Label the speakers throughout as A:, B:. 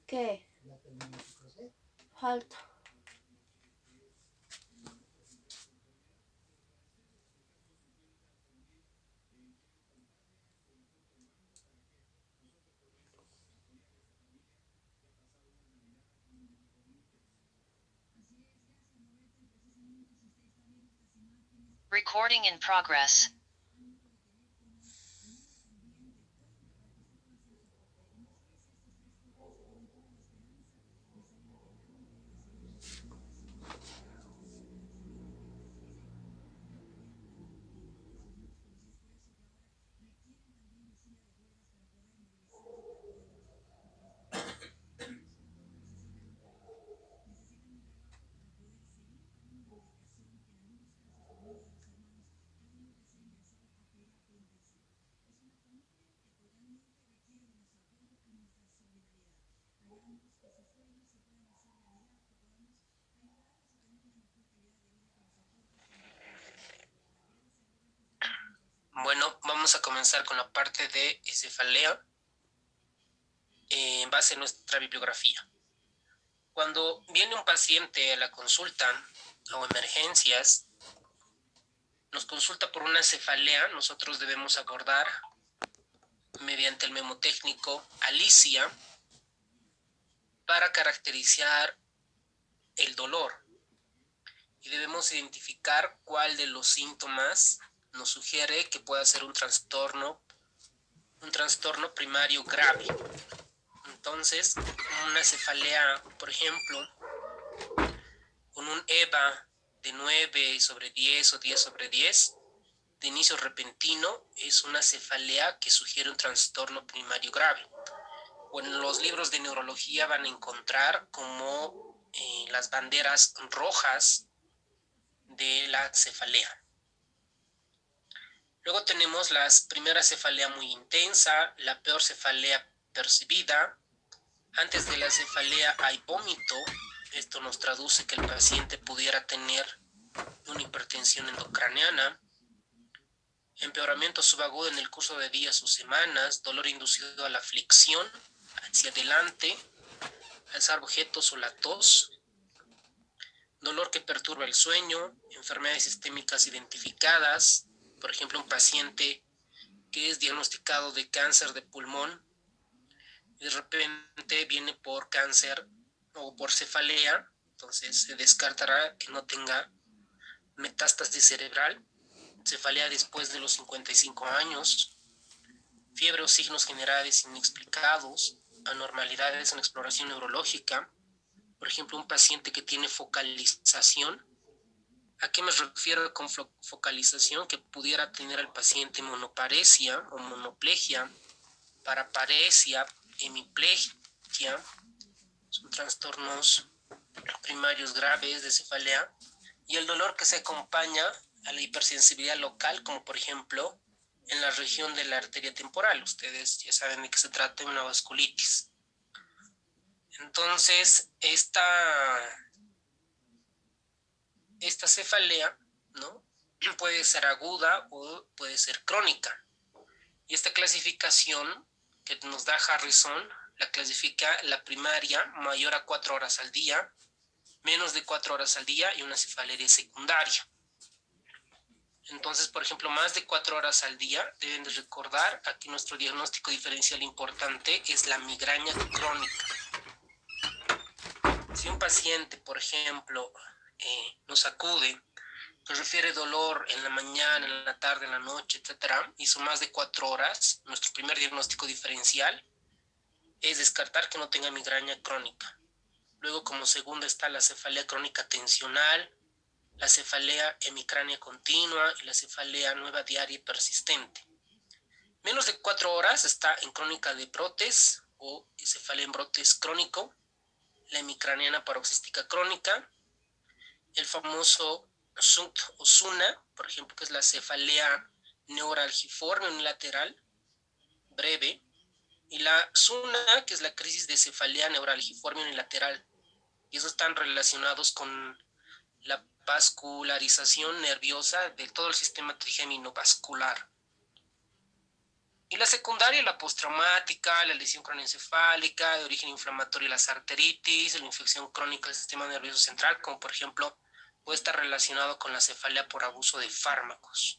A: ¿Qué? Falta.
B: Recording in progress.
C: Bueno, vamos a comenzar con la parte de cefalea en base a nuestra bibliografía. Cuando viene un paciente a la consulta o emergencias, nos consulta por una cefalea, nosotros debemos abordar mediante el memotécnico Alicia para caracterizar el dolor y debemos identificar cuál de los síntomas nos sugiere que pueda ser un trastorno primario grave. Entonces, una cefalea, por ejemplo, con un EVA de 9/10 o 10/10, de inicio repentino, es una cefalea que sugiere un trastorno primario grave. O en los libros de neurología van a encontrar como las banderas rojas de la cefalea. Luego tenemos la primera cefalea muy intensa, la peor cefalea percibida. Antes de la cefalea hay vómito. Esto nos traduce que el paciente pudiera tener una hipertensión endocraniana. Empeoramiento subagudo en el curso de días o semanas, dolor inducido a la flexión hacia adelante, alzar objetos o la tos, dolor que perturba el sueño, enfermedades sistémicas identificadas, por ejemplo, un paciente que es diagnosticado de cáncer de pulmón y de repente viene por cáncer o por cefalea, entonces se descartará que no tenga metástasis cerebral, cefalea después de los 55 años, fiebre o signos generales inexplicados, anormalidades en exploración neurológica, por ejemplo, un paciente que tiene focalización. ¿A qué me refiero con focalización? Que pudiera tener al paciente monoparesia o monoplegia, paraparesia, hemiplegia, son trastornos primarios graves de cefalea, y el dolor que se acompaña a la hipersensibilidad local, como por ejemplo en la región de la arteria temporal. Ustedes ya saben de qué se trata, de una vasculitis. Entonces, esta cefalea, ¿no?, puede ser aguda o puede ser crónica. Y esta clasificación que nos da Harrison la clasifica la primaria mayor a 4 horas al día, menos de 4 horas al día y una cefaleria secundaria. Entonces, por ejemplo, más de 4 horas al día, deben de recordar aquí nuestro diagnóstico diferencial importante es la migraña crónica. Si un paciente, por ejemplo, nos acude, nos refiere dolor en la mañana, en la tarde, en la noche, etcétera, hizo más de 4 horas, nuestro primer diagnóstico diferencial es descartar que no tenga migraña crónica. Luego, como segunda, está la cefalea crónica tensional, la cefalea hemicránea continua y la cefalea nueva diaria y persistente. Menos de 4 horas está en crónica de brotes o cefalea en brotes crónico, la hemicraniana paroxística crónica, el famoso SUNT o SUNA, por ejemplo, que es la cefalea neuralgiforme unilateral breve, y la SUNA, que es la crisis de cefalea neuralgiforme unilateral. Y esos están relacionados con la vascularización nerviosa de todo el sistema trigémino vascular. Y la secundaria, la postraumática, la lesión cróneoencefálica, de origen inflamatorio, las arteritis, la infección crónica del sistema nervioso central, como por ejemplo puede estar relacionado con la cefalea por abuso de fármacos.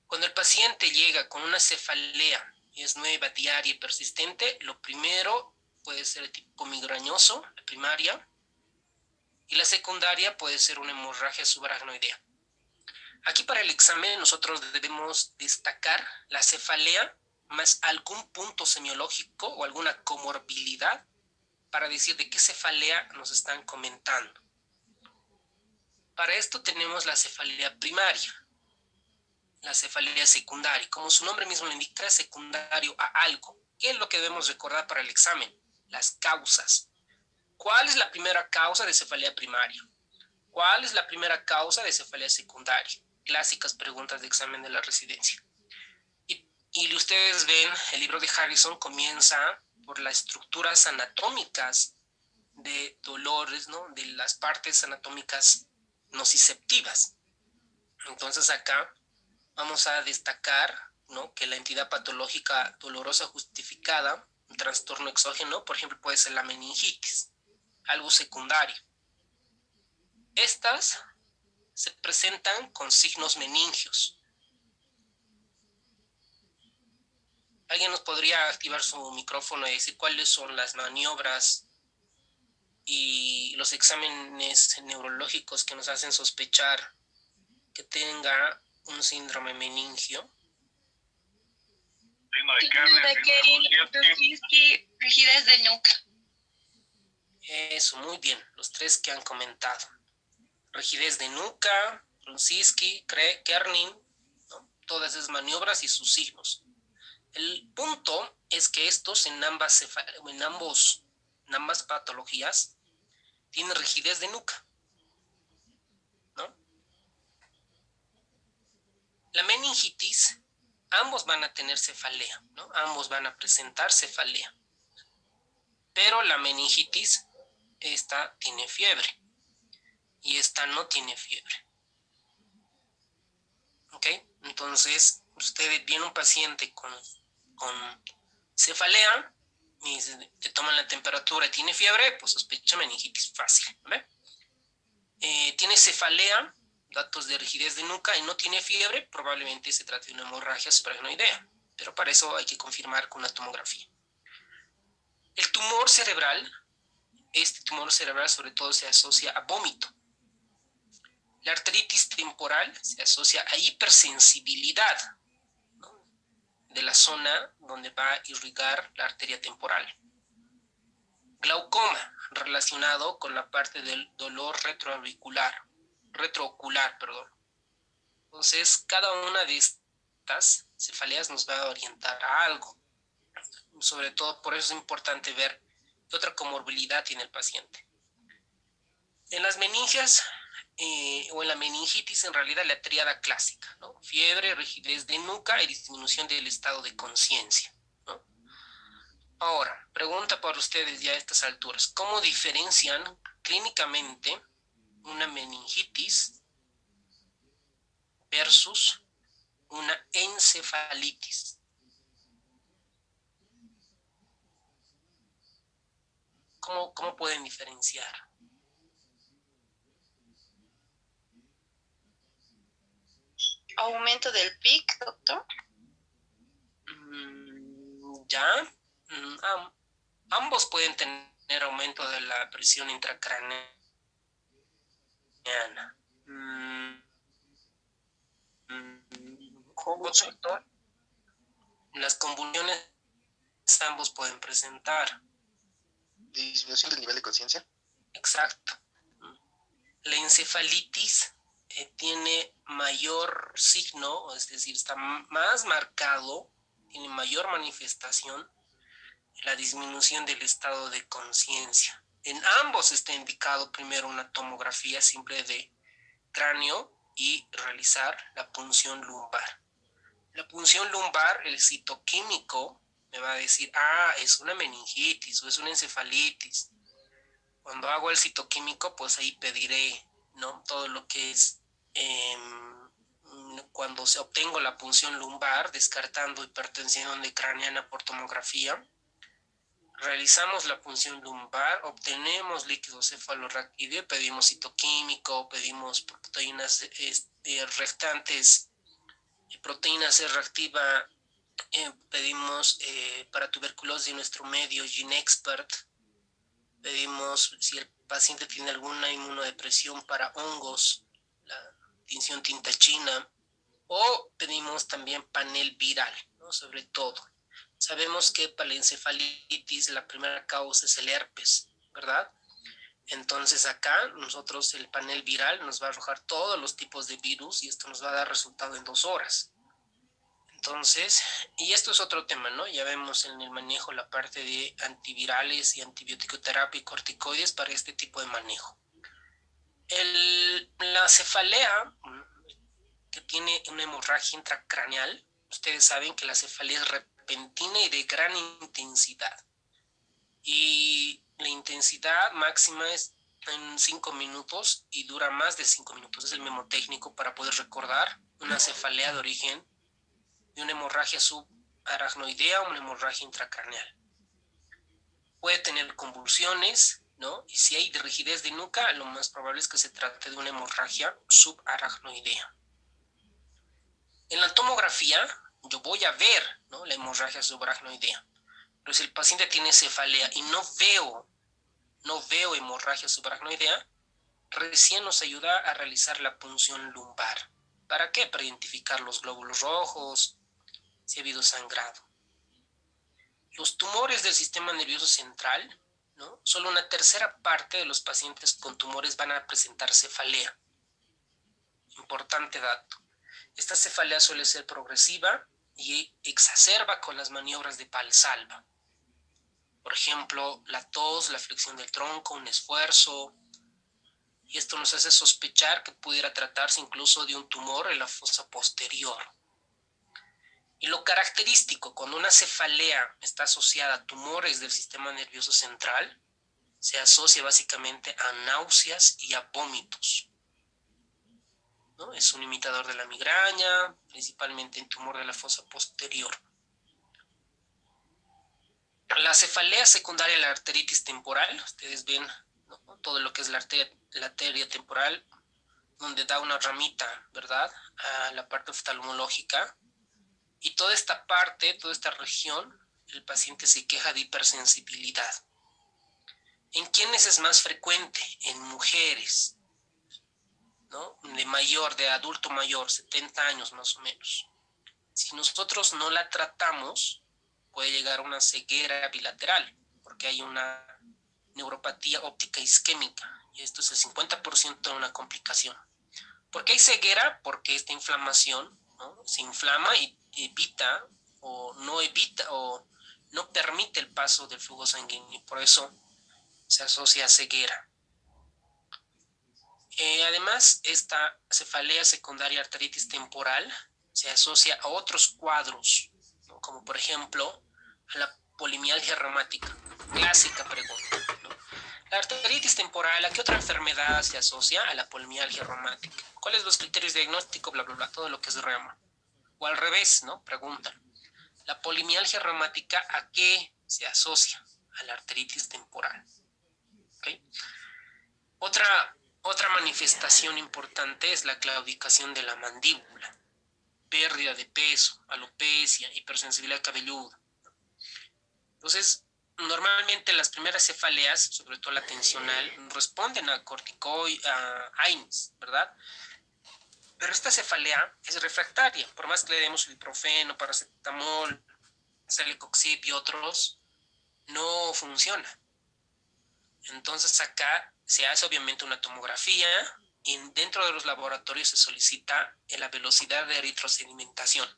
C: Cuando el paciente llega con una cefalea y es nueva, diaria y persistente, lo primero puede ser el tipo migrañoso, la primaria, y la secundaria puede ser una hemorragia subaracnoidea. Aquí para el examen nosotros debemos destacar la cefalea más algún punto semiológico o alguna comorbilidad para decir de qué cefalea nos están comentando. Para esto tenemos la cefalea primaria, la cefalea secundaria. Como su nombre mismo lo indica, es secundario a algo. ¿Qué es lo que debemos recordar para el examen? Las causas. ¿Cuál es la primera causa de cefalea primaria? ¿Cuál es la primera causa de cefalea secundaria? Clásicas preguntas de examen de la residencia. Y ustedes ven, el libro de Harrison comienza por las estructuras anatómicas de dolores, ¿no? De las partes anatómicas nociceptivas. Entonces acá vamos a destacar, ¿no? Que la entidad patológica dolorosa justificada, un trastorno exógeno, por ejemplo, puede ser la meningitis, algo secundario. Estas se presentan con signos meningios. ¿Alguien nos podría activar su micrófono y decir cuáles son las maniobras y los exámenes neurológicos que nos hacen sospechar que tenga un síndrome meningio?
A: Signo de Kerner, rigidez de nuca.
C: Eso, muy bien, los tres que han comentado. Rigidez de nuca, Brunskiski, Kernin, ¿no? Todas esas maniobras y sus signos. El punto es que estos en ambas patologías tienen rigidez de nuca, ¿no? La meningitis, ambos van a tener cefalea, ¿no? Ambos van a presentar cefalea. Pero la meningitis, esta tiene fiebre y esta no tiene fiebre. ¿Ok? Entonces, usted viene un paciente con cefalea y te toman la temperatura y tiene fiebre, pues sospecha meningitis fácil, ¿ve? Tiene cefalea, datos de rigidez de nuca y no tiene fiebre, probablemente se trate de una hemorragia subaracnoidea, pero para eso hay que confirmar con una tomografía. El tumor cerebral, este tumor cerebral sobre todo se asocia a vómito. La arteritis temporal se asocia a hipersensibilidad, ¿no? De la zona donde va a irrigar la arteria temporal. Glaucoma, relacionado con la parte del dolor retroocular. Entonces, cada una de estas cefaleas nos va a orientar a algo. Sobre todo, por eso es importante ver qué otra comorbilidad tiene el paciente. En las meningias o en la meningitis, en realidad la tríada clásica, ¿no? Fiebre, rigidez de nuca y disminución del estado de conciencia, ¿no? Ahora, pregunta para ustedes ya a estas alturas. ¿Cómo diferencian clínicamente una meningitis versus una encefalitis? ¿Cómo pueden diferenciar?
A: Aumento del PIC, doctor.
C: Ya. Ambos pueden tener aumento de la presión intracraneana. Doctor, las convulsiones ambos pueden presentar.
D: Disminución del nivel de conciencia.
C: Exacto. La encefalitis tiene mayor signo, es decir, está más marcado, tiene mayor manifestación la disminución del estado de conciencia. En ambos está indicado primero una tomografía simple de cráneo y realizar la punción lumbar. La punción lumbar, el citoquímico me va a decir, es una meningitis o es una encefalitis. Cuando hago el citoquímico, pues ahí pediré, ¿no? Todo lo que es cuando se obtengo la punción lumbar, descartando hipertensión de craneana por tomografía, realizamos la punción lumbar, obtenemos líquido cefalorraquídeo, pedimos citoquímico, pedimos proteínas rectantes, proteína C reactiva, pedimos para tuberculosis en nuestro medio GeneXpert, pedimos si el paciente tiene alguna inmunodepresión para hongos, la tinción tinta china, o pedimos también panel viral, ¿no? Sobre todo. Sabemos que para la encefalitis la primera causa es el herpes, ¿verdad? Entonces acá nosotros el panel viral nos va a arrojar todos los tipos de virus y esto nos va a dar resultado en 2 horas. Entonces, y esto es otro tema, ¿no? Ya vemos en el manejo la parte de antivirales y antibioticoterapia y corticoides para este tipo de manejo. La cefalea, que tiene una hemorragia intracraneal, ustedes saben que la cefalea es repentina y de gran intensidad. Y la intensidad máxima es en 5 minutos y dura más de 5 minutos. Es el memotécnico para poder recordar una cefalea de origen de una hemorragia subaracnoidea o una hemorragia intracraneal. Puede tener convulsiones, ¿no? Y si hay rigidez de nuca, lo más probable es que se trate de una hemorragia subaracnoidea. En la tomografía, yo voy a ver, ¿no?, la hemorragia subaracnoidea. Pero si el paciente tiene cefalea y no veo hemorragia subaracnoidea, recién nos ayuda a realizar la punción lumbar. ¿Para qué? Para identificar los glóbulos rojos, si ha habido sangrado. Los tumores del sistema nervioso central, ¿no? Solo una tercera parte de los pacientes con tumores van a presentar cefalea. Importante dato. Esta cefalea suele ser progresiva y exacerba con las maniobras de Valsalva. Por ejemplo, la tos, la flexión del tronco, un esfuerzo. Y esto nos hace sospechar que pudiera tratarse incluso de un tumor en la fosa posterior. Y lo característico, cuando una cefalea está asociada a tumores del sistema nervioso central, se asocia básicamente a náuseas y a vómitos, ¿no? Es un imitador de la migraña, principalmente en tumor de la fosa posterior. La cefalea secundaria a la arteritis temporal, ustedes ven, ¿no?, todo lo que es la arteria temporal, donde da una ramita, ¿verdad?, a la parte oftalmológica. Y toda esta parte, toda esta región, el paciente se queja de hipersensibilidad. ¿En quiénes es más frecuente? En mujeres, ¿no?, de adulto mayor, 70 años más o menos. Si nosotros no la tratamos, puede llegar a una ceguera bilateral, porque hay una neuropatía óptica isquémica, y esto es el 50% de una complicación. ¿Por qué hay ceguera? Porque esta inflamación, ¿no?, se inflama y evita o no permite el paso del flujo sanguíneo, por eso se asocia a ceguera. Además, esta cefalea secundaria arteritis temporal se asocia a otros cuadros, ¿no?, como por ejemplo a la polimialgia reumática. Clásica pregunta, ¿no? La arteritis temporal, ¿a qué otra enfermedad se asocia? A la polimialgia reumática. ¿Cuáles son los criterios de diagnóstico? Bla, bla, bla, todo lo que es reuma. O al revés, ¿no? Preguntan. La polimialgia reumática, ¿a qué se asocia? A la arteritis temporal. ¿Okay? Otra manifestación importante es la claudicación de la mandíbula, pérdida de peso, alopecia, hipersensibilidad cabelluda. Entonces, normalmente las primeras cefaleas, sobre todo la tensional, responden a corticoides, a AINES, ¿verdad? Pero esta cefalea es refractaria, por más que le demos ibuprofeno, paracetamol, celecoxib y otros, no funciona. Entonces acá se hace obviamente una tomografía y dentro de los laboratorios se solicita la velocidad de eritrosedimentación.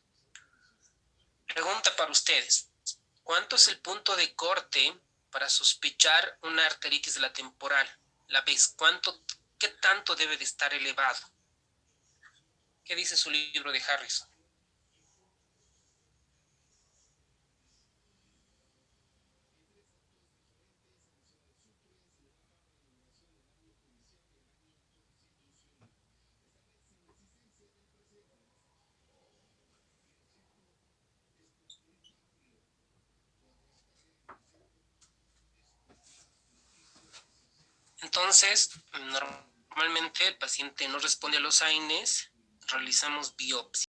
C: Pregunta para ustedes. ¿Cuánto es el punto de corte para sospechar una arteritis de la temporal? La vez, ¿qué tanto debe de estar elevado? ¿Qué dice su libro de Harrison? Entonces, normalmente el paciente no responde a los AINES, realizamos biopsia.